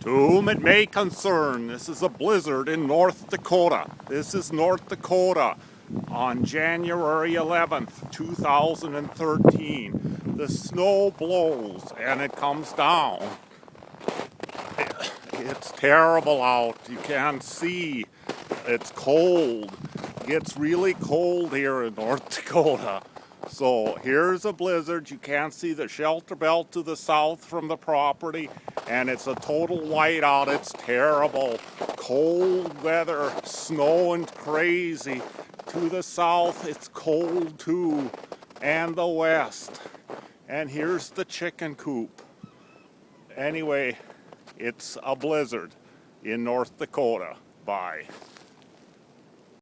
To whom it may concern, this is a blizzard in North Dakota. This is North Dakota on January 11th, 2013. The snow blows and it comes down. It's terrible out. You can't see. It's cold. It gets really cold here in North Dakota. So here's a blizzard. You can't see the shelter belt to the south from the property, and it's a total whiteout. It's terrible. Cold weather, snowing crazy. To the south, it's cold too, and the west. And here's the chicken coop. Anyway, it's a blizzard in North Dakota. Bye.